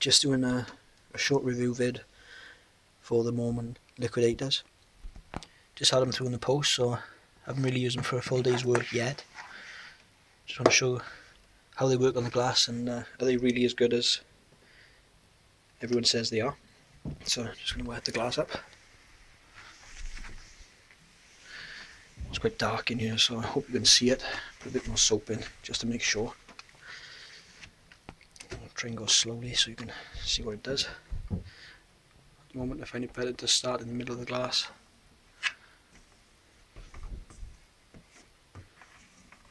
just doing a short review vid for the Moerman liquidators. Just had them through in the post, so I haven't really used them for a full day's work yet. Just want to show how they work on the glass, and are they really as good as everyone says they are. So just going to wet the glass up. It's quite dark in here, so I hope you can see it. Put a bit more soap in just to make sure. I'll try and go slowly so you can see what it does. At the moment I find it better to start in the middle of the glass.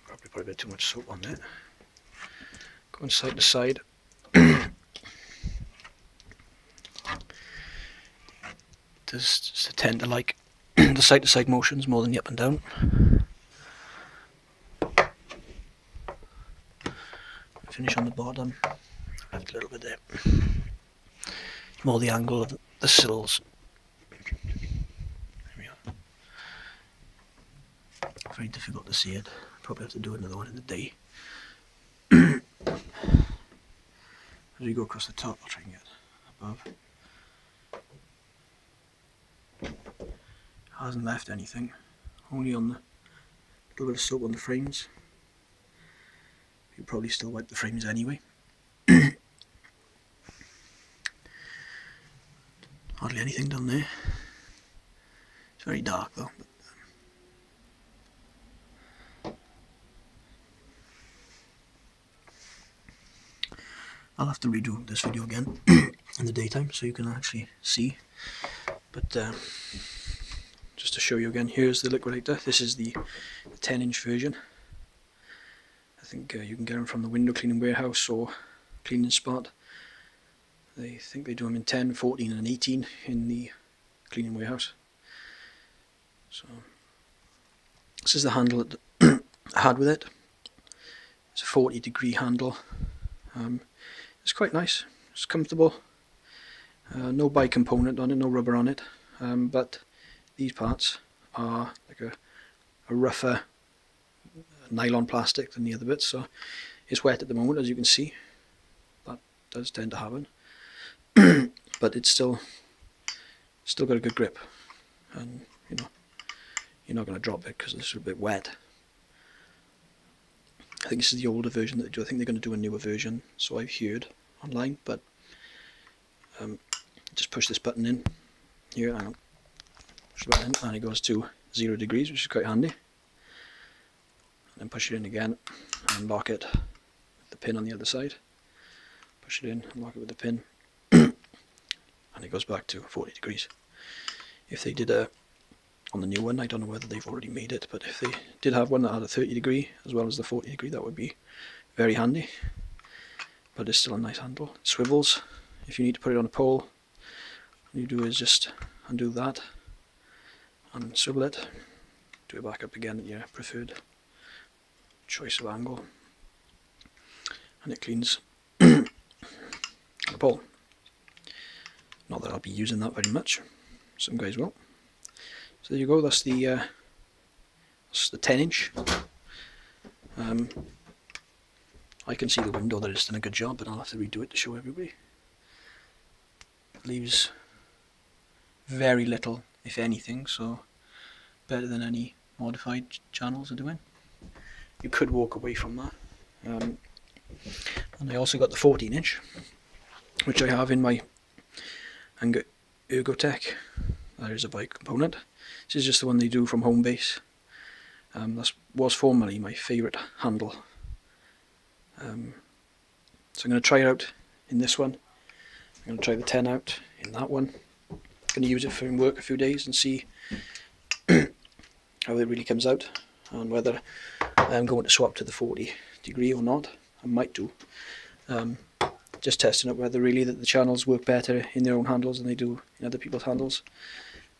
Probably put a bit too much soap on there. Going side to side. Just tend to like the side to side motions more than the up and down. Finish on the bottom. Left a little bit there. More the angle of the sills. There we are. Very difficult to see it. Probably have to do another one in the day. As we go across the top, I'll try and get above. Hasn't left anything, only on the little bit of soap on the frames. You'll probably still wipe the frames anyway. Hardly anything done there. It's very dark though. I'll have to redo this video again in the daytime so you can actually see. But just to show you again, here's the liquidator. This is the 10-inch version. I think you can get them from the window cleaning warehouse or cleaning spot. They think they do them in 10, 14 and 18 in the cleaning warehouse. So this is the handle that I had with it. It's a 40-degree handle. It's quite nice, it's comfortable. No bi-component on it, no rubber on it, but these parts are like a rougher nylon plastic than the other bits, so it's wet at the moment, as you can see. That does tend to happen. But it's still got a good grip, and you know, you're not going to drop it because it's a bit wet. I think this is the older version that they do. I think they're going to do a newer version, so I've heard online, but just push this button in here, and push the button in, and it goes to 0 degrees, which is quite handy. And then push it in again and lock it with the pin on the other side. Push it in and lock it with the pin, and it goes back to 40 degrees. If they did on the new one, I don't know whether they've already made it, but if they did have one that had a 30 degree as well as the 40 degree, that would be very handy. But it's still a nice handle. It swivels. If you need to put it on a pole, all you do is just undo that and swivel it. Do it back up again at your preferred choice of angle, and it cleans on a pole. Not that I'll be using that very much. Some guys will. So there you go. That's the 10-inch. I can see the window that it's done a good job, but I'll have to redo it to show everybody. It leaves very little, if anything, so better than any modified channels are doing. You could walk away from that. And I also got the 14-inch, which I have in my Ergotech. That is a bike component. This is just the one they do from home base. That was formerly my favourite handle. So I'm going to try it out in this one. I'm going to try the 10 out in that one. I'm going to use it for work a few days and see how it really comes out, and whether I'm going to swap to the 40 degree or not. I might do. Just testing out whether really that the channels work better in their own handles than they do in other people's handles.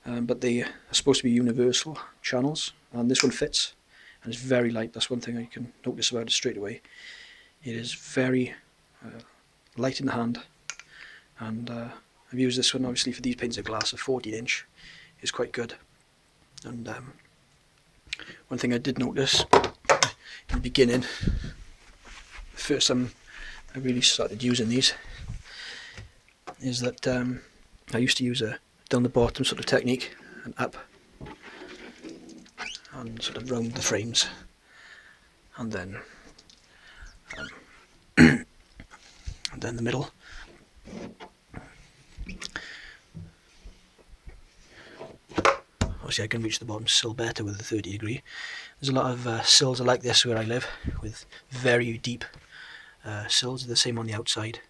But they are supposed to be universal channels, and this one fits, and it's very light. That's one thing I can notice about it straight away. It is very light in the hand, and I've used this one obviously for these panes of glass. A 14-inch is quite good. And one thing I did notice in the beginning, the first time I really started using these, is that I used to use a down the bottom sort of technique and up and sort of round the frames, and then and then the middle. Obviously I can reach the bottom sill better with the 30 degree. There's a lot of sills like this where I live, with very deep sills. They're the same on the outside.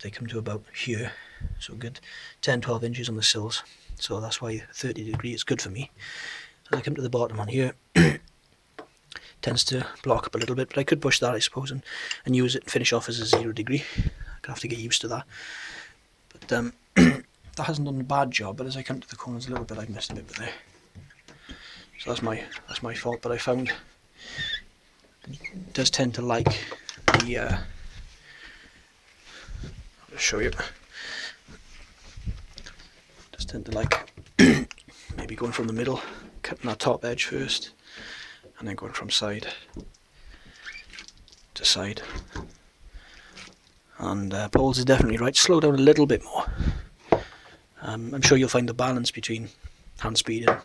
They come to about here, so good 10-12 inches on the sills, so that's why 30 degree is good for me. So I come to the bottom on here, tends to block up a little bit, but I could push that I suppose and use it and finish off as a 0 degree. I'm gonna have to get used to that, but that hasn't done a bad job, but as I come to the corners a little bit I've missed a bit there. So that's my fault, but I found it does tend to like the I'll show you. Just tend to like maybe going from the middle, cutting that top edge first, and then going from side to side. And poles is definitely right. Slow down a little bit more. I'm sure you'll find the balance between hand speed and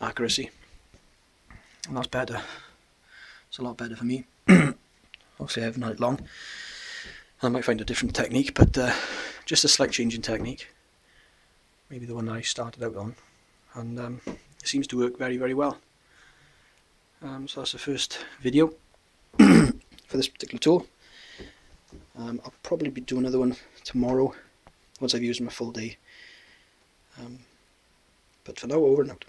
accuracy, and that's better. It's a lot better for me. Obviously I haven't had it long. I might find a different technique, but just a slight change in technique. Maybe the one that I started out on, and it seems to work very, very well. So that's the first video for this particular tool. I'll probably be doing another one tomorrow once I've used my full day. But for now, over and out.